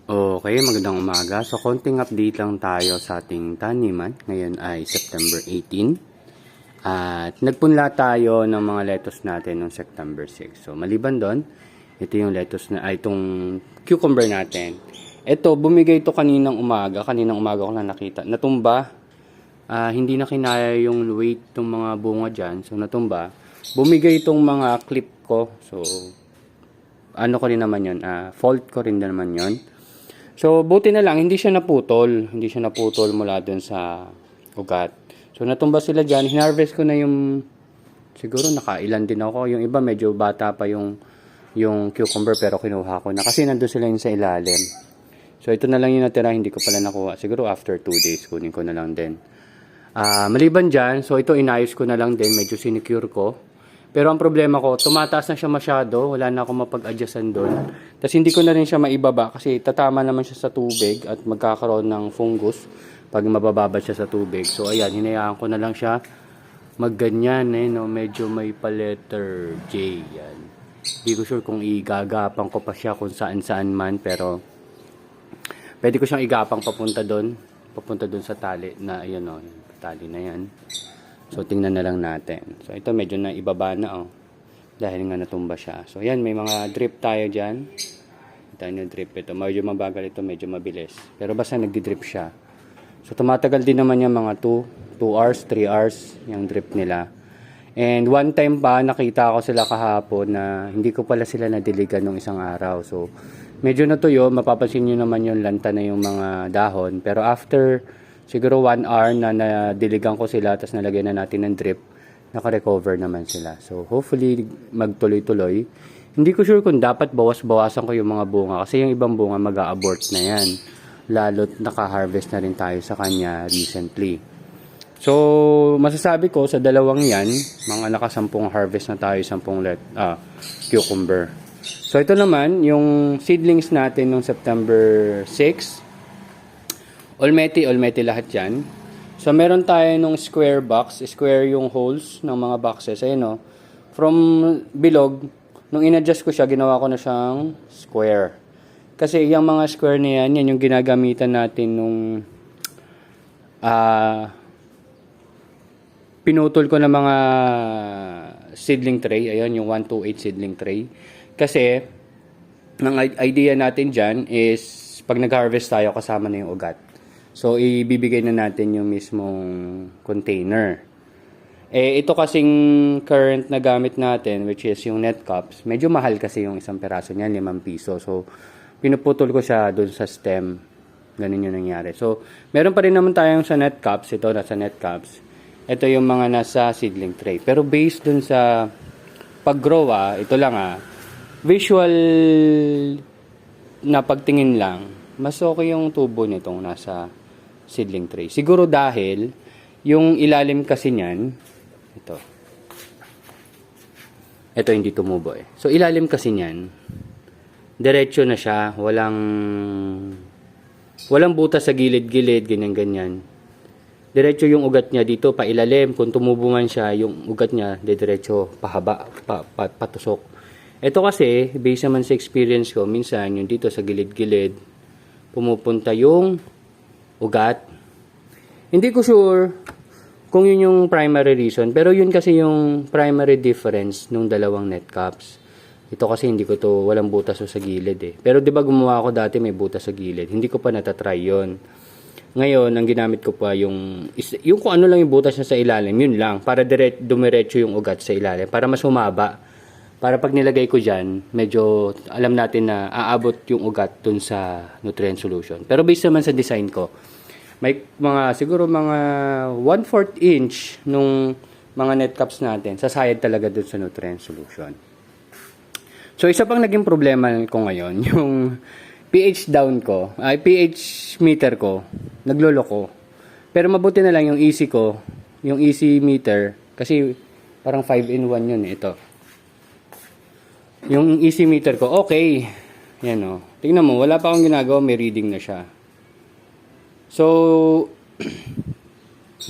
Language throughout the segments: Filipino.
Okay, magandang umaga. So, konting update lang tayo sa ating taniman. Ngayon ay September 18. At nagpunla tayo ng mga lettuce natin noong September 6. So, maliban doon, ito yung lettuce na, itong cucumber natin. Ito, bumigay ito kaninang umaga. Kaninang umaga ko lang nakita. Natumba. Hindi na kinaya yung weight ng mga bunga dyan. So, natumba. Bumigay itong mga clip ko. So, ano ko rin naman yun. Fault ko rin naman yun. So, buti na lang, hindi siya naputol. Hindi siya naputol mula dun sa ugat. So, natumba sila dyan. Hinarvest ko na yung, siguro nakailan din ako. Yung iba medyo bata pa yung cucumber pero kinuha ko na. Kasi nandun sila yun sa ilalim. So, ito na lang yung natira. Hindi ko pala nakuha. Siguro after 2 days, kunin ko na lang din. Maliban dyan, so ito inayos ko na lang din. Medyo sinecure ko. Pero ang problema ko, tumataas na siya masyado. Wala na akong mapag-adjustan doon. Tapos hindi ko na rin siya maibaba kasi tatama naman siya sa tubig at magkakaroon ng fungus pag mabababad siya sa tubig. So ayan, hinayaan ko na lang siya magganyan no? Medyo may pa-letter J yan. Hindi ko sure kung igagapang ko pa siya kung saan-saan man, pero pwede ko siyang igapang papunta doon sa tali na ayan o, tali na yan. So, tingnan na lang natin. So, ito medyo na ibaba na, oh. Dahil nga natumba siya. So, yan. May mga drip tayo dyan. Ito yung drip ito. Medyo mabagal ito. Medyo mabilis. Pero basta nagdi-drip siya. So, tumatagal din naman yung mga 2 hours, 3 hours yung drip nila. And one time pa, nakita ko sila kahapon na hindi ko pala sila nadiligan ng isang araw. So, medyo natuyo. Mapapansin nyo naman yung lanta na yung mga dahon. Pero after siguro 1 hour na nadiligan ko sila, tapos nalagyan na natin ng drip, naka-recover naman sila. So, hopefully, magtuloy-tuloy. Hindi ko sure kung dapat bawas-bawasan ko yung mga bunga, kasi yung ibang bunga mag-a-abort na yan. Lalo't naka-harvest na rin tayo sa kanya recently. So, masasabi ko sa dalawang yan, mga nakasampung harvest na tayo, 10 cucumber. So, ito naman, yung seedlings natin noong September 6, Olmeti lahat yan. So, meron tayo nung square box. Square yung holes ng mga boxes. Ayan o. From bilog, nung inadjust ko siya, ginawa ko na siyang square. Kasi yung mga square na yan, yan yung ginagamitan natin nung pinutol ko na mga seedling tray. Ayan, yung 128 seedling tray. Kasi, ang idea natin dyan is, pag nag-harvest tayo, kasama na yung ugat. So, ibibigay na natin yung mismong container. Ito kasing current na gamit natin, which is yung net cups, medyo mahal kasi yung isang peraso niyan, 5 piso. So, pinuputol ko siya dun sa stem. Ganun yung nangyari. So, meron pa rin naman tayong sa net cups. Ito, nasa net cups. Ito yung mga nasa seedling tray. Pero based dun sa pag-grow, ito lang visual na pagtingin lang, mas okay yung tubo nitong nasa seedling tray. Siguro dahil yung ilalim kasi niyan, ito hindi tumubo So ilalim kasi niyan, diretso na siya, walang butas sa gilid-gilid, ganyan-ganyan. Diretso yung ugat niya dito pa ilalim. Kung tumubo man siya, yung ugat niya diretso pahaba, patusok. Ito kasi, based naman sa experience ko, minsan yung dito sa gilid-gilid, pumupunta yung ugat. Hindi ko sure kung yun yung primary reason, pero yun kasi yung primary difference nung dalawang net cups. Ito kasi hindi ko to, walang butas sa gilid Pero 'di ba gumawa ako dati may butas sa gilid. Hindi ko pa natatry yon. Ngayon, ang ginamit ko pa yung kung ano lang yung butas niya sa ilalim, yun lang, para dumiretso yung ugat sa ilalim, para mas humaba. Para pag nilagay ko dyan, medyo alam natin na aabot yung ugat dun sa nutrient solution. Pero based naman sa design ko, may siguro mga 1/4 inch nung mga net cups natin, sasayad talaga dun sa nutrient solution. So, isa pang naging problema ko ngayon, yung pH down ko, pH meter ko, nagloloko. Pero mabuti na lang yung easy ko, yung easy meter, kasi parang 5-in-1 yun ito. Yung easy meter ko, okay. Yan tingnan mo, wala pa akong ginagawa, may reading na siya. So,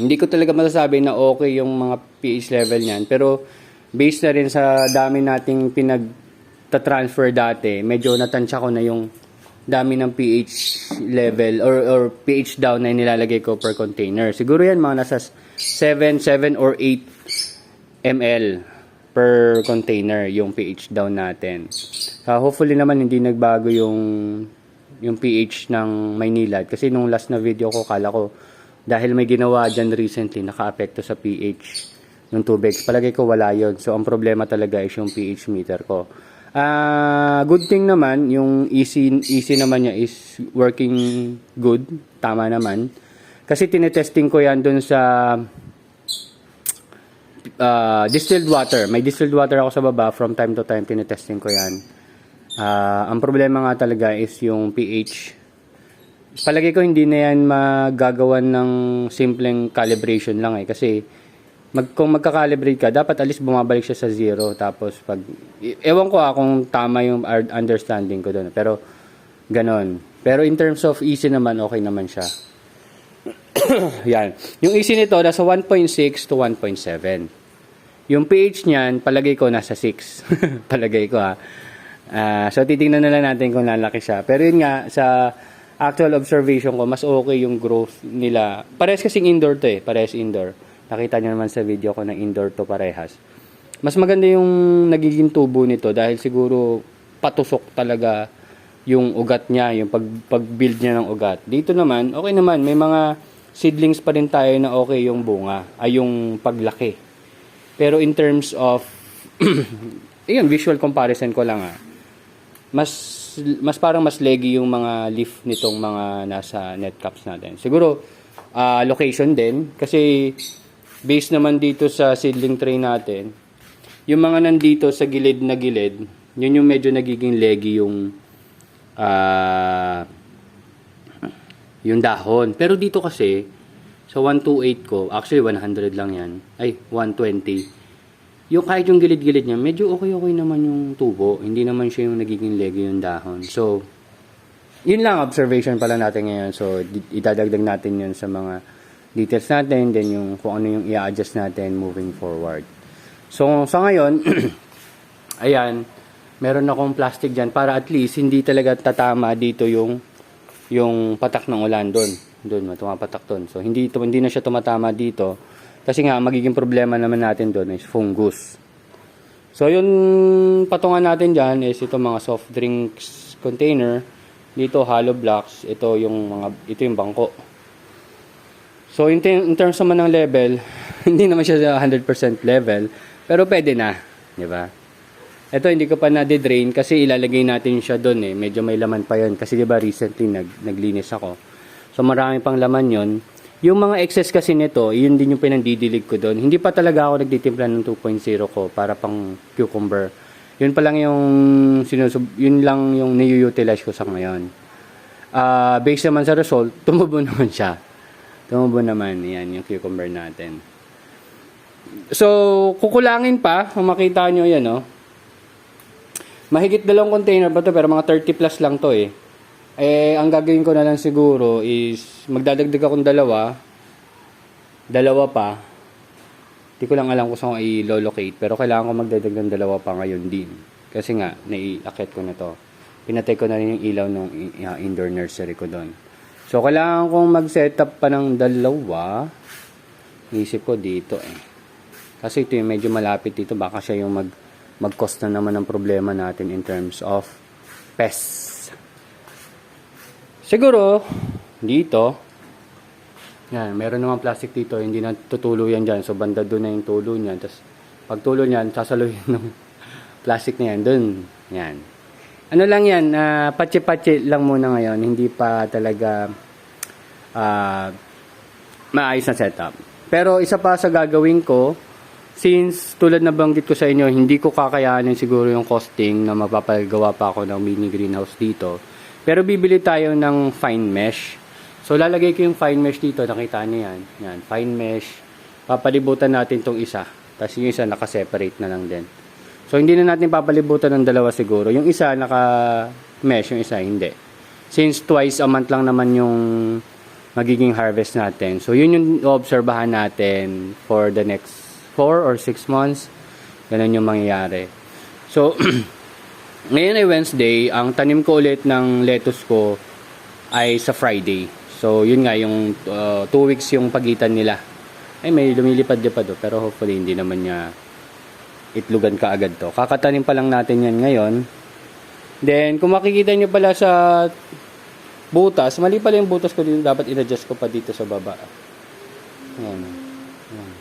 hindi ko talaga masasabi na okay yung mga pH level niyan. Pero, based na rin sa dami nating pinag-transfer dati, medyo natansya ko na yung dami ng pH level or pH down na nilalagay ko per container. Siguro yan mga nasa 7 or 8 ml per container yung pH down natin. Hopefully naman hindi nagbago yung pH ng Maynilad kasi nung last na video ko kala ko dahil may ginawa dyan recently naka-apekto sa pH ng tubig. Palagay ko wala yon. So ang problema talaga is yung pH meter ko. Good thing naman, yung easy naman niya is working good. Tama naman. Kasi tinetesting ko yan dun sa distilled water. May distilled water ako sa baba. From time to time, tinetesting ko yan. Ang problema nga talaga is yung pH. Palagi ko hindi na yan magagawan ng simpleng calibration lang kasi kung magka-calibrate ka, dapat at least bumabalik siya sa 0. Tapos ewan ko kung tama yung understanding ko doon. Pero ganon. Pero in terms of easy naman, okay naman siya. Yan. Yung easy nito nasa 1.6 to 1.7. Yung pH niyan, palagay ko nasa 6. Palagay ko so titingnan na lang natin kung lalaki siya. Pero yun nga, sa actual observation ko, mas okay yung growth nila. Parehas kasing indoor to parehas indoor. Nakita nyo naman sa video ko na indoor to parehas. Mas maganda yung nagiging tubo nito dahil siguro patusok talaga yung ugat niya, yung pag-build niya ng ugat. Dito naman, okay naman. May mga seedlings pa rin tayo na okay yung bunga, yung paglaki. Pero in terms of, visual comparison ko lang mas parang mas leggy yung mga leaf nitong mga nasa net caps natin. Siguro, location din. Kasi, based naman dito sa seedling tray natin, yung mga nandito sa gilid na gilid, yun yung medyo nagiging leggy yung dahon. Pero dito kasi, sa 128 ko, actually 100 lang yan, 120. Yung kahit yung gilid-gilid niya, medyo okay naman yung tubo. Hindi naman siya yung nagiging leggy yung dahon. So, yun lang observation pala natin ngayon. So, idadagdag natin yun sa mga details natin, then yung kung ano yung i-adjust natin moving forward. So, sa ngayon, ayan, meron akong plastic dyan para at least hindi talaga tatama dito yung patak ng ulan doon. Doon, tumapatak doon. So, hindi na siya tumatama dito kasi nga, magiging problema naman natin doon is fungus. So, yung patungan natin dyan is ito mga soft drinks container. Dito, hollow blocks. Ito yung bangko. So, in terms naman ng level, hindi naman siya 100% level, pero pwede na, di ba? Ito, hindi ko pa na-drain kasi ilalagay natin siya doon Medyo may laman pa yon kasi di ba recently naglinis ako. So, marami pang laman yon. Yung mga excess kasi nito, yun din yung pinandidilig ko doon. Hindi pa talaga ako nagtitimpla ng 2.0 ko para pang cucumber. Yun pa lang yung yun lang yung ni-utilize ko sa ngayon. Based naman sa result, tumubo naman siya. Tumubo naman, yan, yung cucumber natin. So, kukulangin pa, kung makita nyo yan, mahigit 2 container pa to, pero mga 30 plus lang to ang gagawin ko na lang siguro is, magdadagdag akong dalawa pa. Hindi ko lang alam kung saan i-locate, pero kailangan ko magdadagdag ng 2 pa ngayon din. Kasi nga, nai-akit ko na to. Pinatay ko na rin yung ilaw ng indoor nursery ko doon. So, kailangan kong mag-setup pa ng 2. Isip ko dito Kasi ito yung medyo malapit dito. Baka siya yung mag-cause na naman ng problema natin in terms of pests. Siguro, dito, yan, meron naman plastic dito. Hindi na tutulo yan dyan. So, banda doon na yung tulo niyan. Tapos, pag tulo niyan, sasaluhin ng plastic na yan. Doon, yan. Ano lang yan, patsi-patsi lang muna ngayon. Hindi pa talaga maayos na setup. Pero isa pa sa gagawin ko, since tulad na banggit ko sa inyo, hindi ko kakayanin siguro yung costing na mapapagawa pa ako ng mini greenhouse dito. Pero bibili tayo ng fine mesh. So lalagay ko yung fine mesh dito, nakita niyo yan. Yan, fine mesh. Papalibutan natin tong isa. Tapos yung isa naka-separate na lang din. So, hindi na natin papalibutan ng 2 siguro. Yung isa, naka-mesh. Yung isa, hindi. Since twice a month lang naman yung magiging harvest natin. So, yun yung obserbahan natin for the next 4 or 6 months. Ganun yung mangyayari. So, Ngayon ay Wednesday, ang tanim ko ulit ng lettuce ko ay sa Friday. So, yun nga, yung 2 weeks yung pagitan nila. Ay, may lumilipad-lipad pero hopefully hindi naman niya itlugan ka agad to. Kakatanim pa lang natin yan ngayon. Then, kung makikita nyo pala sa butas, mali pala yung butas ko dito, dapat in-adjust ko pa dito sa baba. Yan. Yan.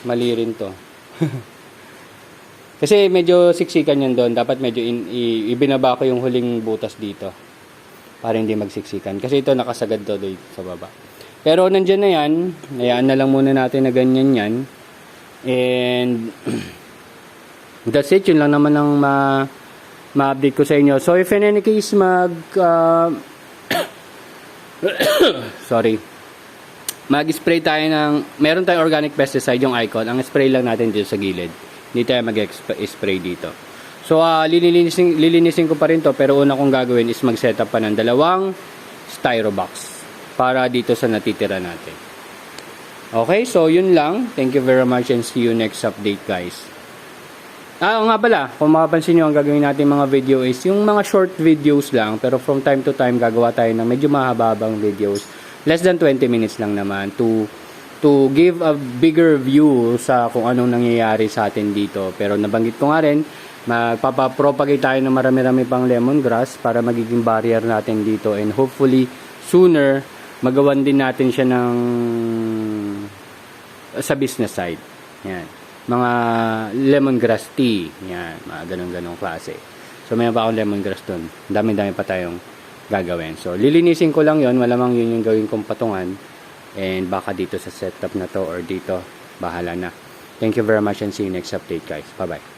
Mali rin to. Kasi medyo siksikan yan doon. Dapat medyo ibinaba ko yung huling butas dito. Para hindi magsiksikan. Kasi ito nakasagad to dito sa baba. Pero nandyan na yan. Hayaan na lang muna natin na ganyan yan. And that's it. Yun lang naman ang ma-update ko sa inyo. So if in any case sorry. Mag-spray tayo ng, meron tayong organic pesticide, yung Icon. Ang spray lang natin dito sa gilid. Hindi tayo mag-spray dito. So, lilinisin ko pa rin to. Pero una kong gagawin is mag-set up pa ng 2 styro box. Para dito sa natitira natin. Okay, so yun lang. Thank you very much and see you next update, guys. Nga pala, kung makapansin nyo, ang gagawin natin mga video is yung mga short videos lang. Pero from time to time, gagawa tayo ng medyo mahaba-habang videos. Less than 20 minutes lang naman to give a bigger view sa kung anong nangyayari sa atin dito. Pero nabanggit ko nga rin, magpapapropagate tayo ng marami-rami pang lemongrass para magiging barrier natin dito. And hopefully, sooner, magawan din natin siya sa business side. Yan. Mga lemongrass tea. Yan. Mga ganun-ganung klase. So, mayroon pa akong lemongrass doon. Dami-dami pa tayong gagawin. So, lilinisin ko lang yon. Malamang yun yung gawin kong patungan. And baka dito sa setup na to or dito, bahala na. Thank you very much and see you next update, guys. Bye-bye.